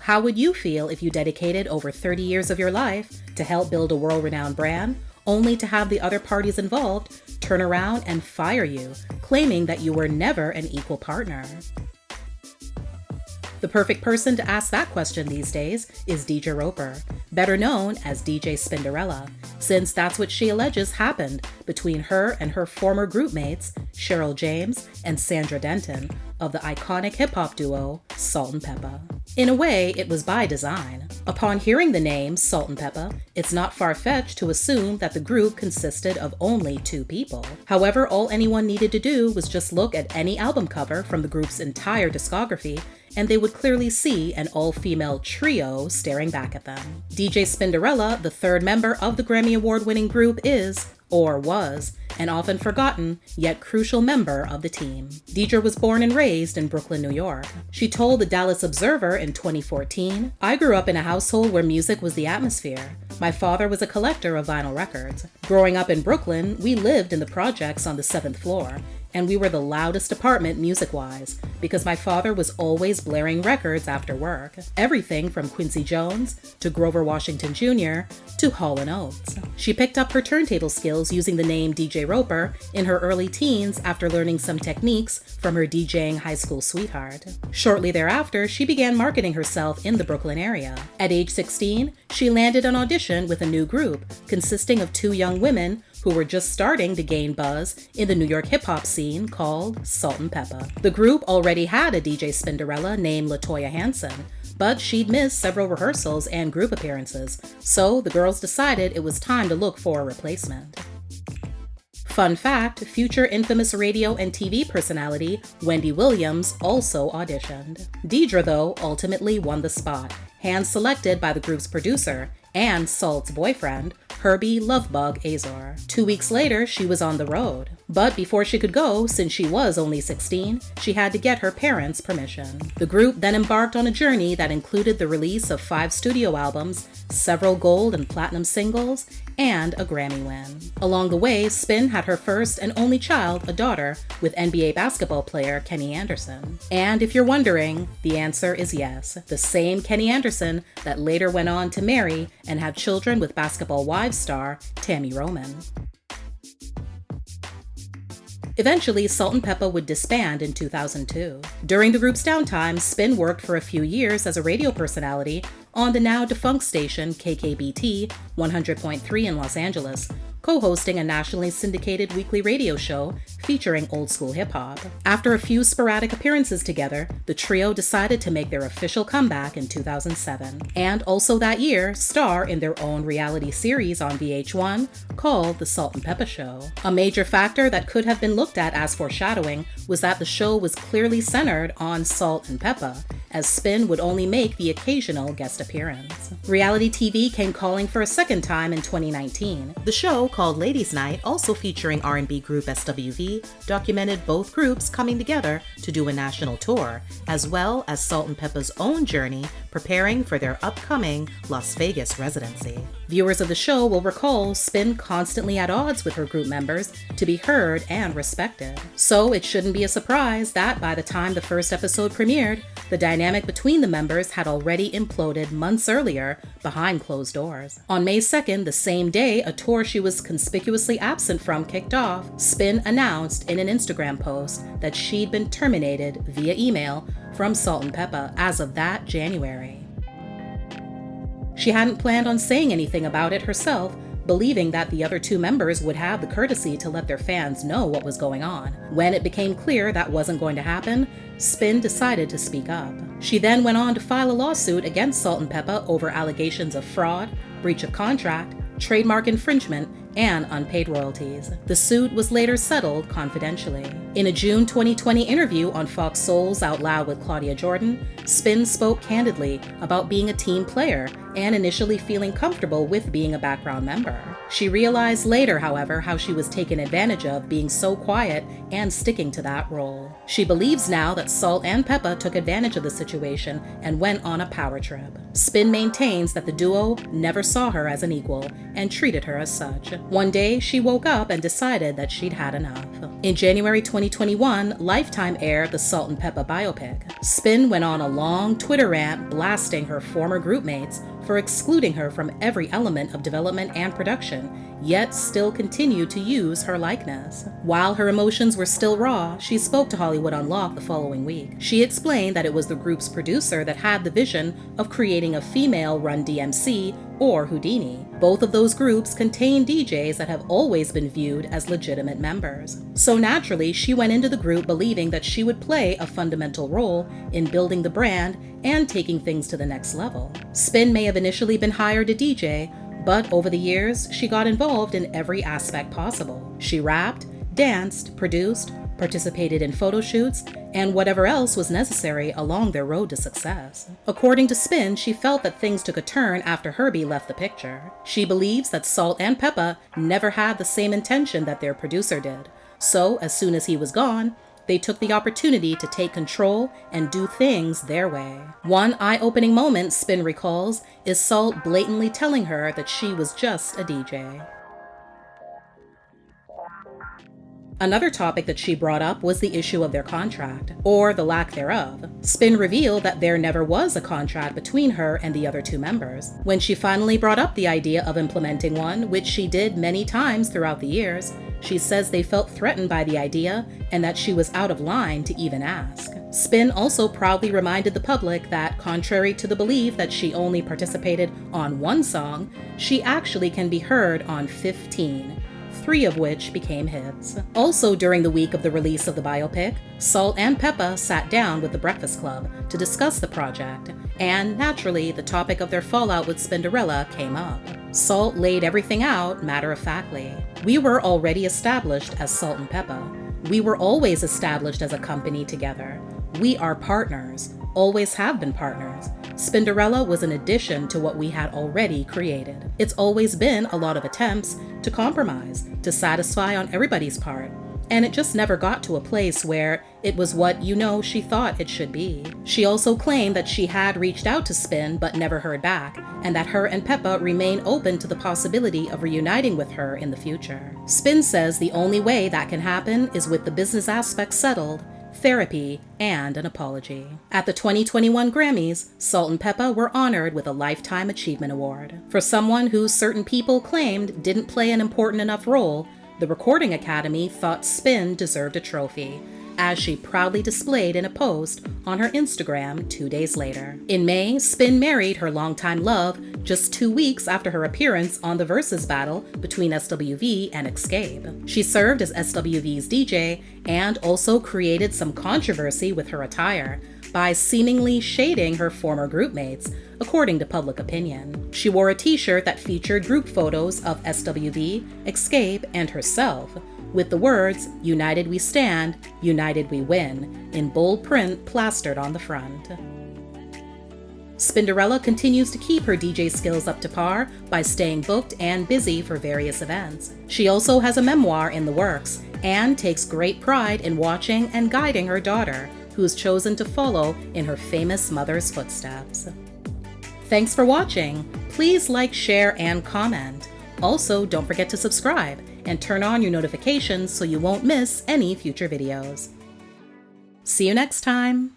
How would you feel if you dedicated over 30 years of your life to help build a world-renowned brand, only to have the other parties involved turn around and fire you, claiming that you were never an equal partner? The perfect person to ask that question these days is Deidra Roper, better known as DJ Spinderella, since that's what she alleges happened between her and her former group mates, Cheryl James and Sandra Denton, of the iconic hip-hop duo Salt-N-Pepa. In a way, it was by design. Upon hearing the name Salt-N-Pepa, it's not far-fetched to assume that the group consisted of only 2 people. However, all anyone needed to do was just look at any album cover from the group's entire discography, and they would clearly see an all-female trio staring back at them. DJ Spinderella, the 3rd member of the Grammy Award-winning group, is, or was, an often forgotten, yet crucial member of the team. Deidra was born and raised in Brooklyn, New York. She told the Dallas Observer in 2014, "I grew up in a household where music was the atmosphere. My father was a collector of vinyl records. Growing up in Brooklyn, we lived in the projects on the 7th floor, and we were the loudest apartment music-wise, because my father was always blaring records after work. Everything from Quincy Jones to Grover Washington Jr. to Hall & Oates." She picked up her turntable skills using the name DJ Roper in her early teens after learning some techniques from her DJing high school sweetheart. Shortly thereafter, she began marketing herself in the Brooklyn area. At age 16, she landed an audition with a new group consisting of 2 young women who were just starting to gain buzz in the New York hip-hop scene called Salt-N-Pepa. The group already had a DJ Spinderella named LaToya Hanson, but she'd missed several rehearsals and group appearances, so the girls decided it was time to look for a replacement. Fun fact, future infamous radio and TV personality Wendy Williams also auditioned. Deidra, though, ultimately won the spot, hand-selected by the group's producer and Salt's boyfriend, Herbie Lovebug Azor. 2 weeks later, she was on the road. But before she could go, since she was only 16, she had to get her parents' permission. The group then embarked on a journey that included the release of 5 studio albums, several gold and platinum singles, and a Grammy win. Along the way, Spin had her first and only child, a daughter, with NBA basketball player Kenny Anderson. And if you're wondering, the answer is yes, the same Kenny Anderson that later went on to marry and have children with Basketball Wives star Tammy Roman. Eventually, Salt-N-Pepa would disband in 2002. During the group's downtime, Spin worked for a few years as a radio personality on the now-defunct station KKBT 100.3 in Los Angeles, co-hosting a nationally syndicated weekly radio show featuring old-school hip-hop. After a few sporadic appearances together, the trio decided to make their official comeback in 2007, and also that year star in their own reality series on VH1 called The Salt-N-Pepa Show. A major factor that could have been looked at as foreshadowing was that the show was clearly centered on Salt-N-Pepa, as Spin would only make the occasional guest appearance. Reality TV came calling for a second time in 2019. The show, called Ladies Night, also featuring R&B group SWV, documented both groups coming together to do a national tour, as well as Salt-N-Pepa's own journey preparing for their upcoming Las Vegas residency. Viewers of the show will recall Spin constantly at odds with her group members to be heard and respected. So it shouldn't be a surprise that by the time the first episode premiered, the dynamic between the members had already imploded months earlier behind closed doors. On May 2nd, the same day a tour she was conspicuously absent from kicked off, Spin announced in an Instagram post that she'd been terminated via email from Salt-N-Pepa as of that January. She hadn't planned on saying anything about it herself, believing that the other 2 members would have the courtesy to let their fans know what was going on. When it became clear that wasn't going to happen, Spin decided to speak up. She then went on to file a lawsuit against Salt-N-Pepa over allegations of fraud, breach of contract, trademark infringement, and unpaid royalties. The suit was later settled confidentially. In a June 2020 interview on Fox Soul's Out Loud with Claudia Jordan, Spin spoke candidly about being a team player and initially feeling comfortable with being a background member. She realized later, however, how she was taken advantage of being so quiet and sticking to that role. She believes now that Salt-N-Pepa took advantage of the situation and went on a power trip. Spin maintains that the duo never saw her as an equal and treated her as such. One day, she woke up and decided that she'd had enough. In January 2020, 2021, Lifetime aired the Salt-N-Pepa biopic. Spin went on a long Twitter rant blasting her former groupmates for excluding her from every element of development and production, yet still continued to use her likeness. While her emotions were still raw, she spoke to Hollywood Unlocked the following week. She explained that it was the group's producer that had the vision of creating a female-run DMC or Houdini. Both of those groups contain DJs that have always been viewed as legitimate members. So naturally, she went into the group believing that she would play a fundamental role in building the brand and taking things to the next level. Spin may have initially been hired to DJ, but over the years, she got involved in every aspect possible. She rapped, danced, produced, participated in photo shoots, and whatever else was necessary along their road to success. According to Spin, she felt that things took a turn after Herbie left the picture. She believes that Salt-N-Pepa never had the same intention that their producer did. So, as soon as he was gone, they took the opportunity to take control and do things their way. One eye-opening moment Spin recalls is Salt blatantly telling her that she was just a DJ. Another topic that she brought up was the issue of their contract, or the lack thereof. Spin revealed that there never was a contract between her and the other two members. When she finally brought up the idea of implementing one, which she did many times throughout the years, she says they felt threatened by the idea and that she was out of line to even ask. Spin also proudly reminded the public that, contrary to the belief that she only participated on one song, she actually can be heard on 15. 3 of which became hits. Also during the week of the release of the biopic, Salt-N-Pepa sat down with the Breakfast Club to discuss the project, and naturally the topic of their fallout with Spinderella came up. Salt laid everything out matter-of-factly. "We were already established as Salt-N-Pepa. We were always established as a company together. We are partners, always have been partners. Spinderella was an addition to what we had already created. It's always been a lot of attempts to compromise, to satisfy on everybody's part, and it just never got to a place where it was what she thought it should be." She also claimed that she had reached out to Spin but never heard back, and that her and Pepa remain open to the possibility of reuniting with her in the future. Spin says the only way that can happen is with the business aspects settled, therapy, and an apology. At the 2021 Grammys, Salt-N-Pepa were honored with a Lifetime Achievement Award. For someone who certain people claimed didn't play an important enough role, the Recording Academy thought Spin deserved a trophy, as she proudly displayed in a post on her Instagram 2 days later. In May, Spin married her longtime love just 2 weeks after her appearance on the Versus battle between SWV and Escape. She served as SWV's DJ and also created some controversy with her attire by seemingly shading her former groupmates, according to public opinion. She wore a t-shirt that featured group photos of SWV, Escape, and herself, with the words, "United we stand, united we win," in bold print plastered on the front. Spinderella continues to keep her DJ skills up to par by staying booked and busy for various events. She also has a memoir in the works and takes great pride in watching and guiding her daughter, who's chosen to follow in her famous mother's footsteps. Thanks for watching. Please like, share, and comment. Also, don't forget to subscribe and turn on your notifications so you won't miss any future videos. See you next time!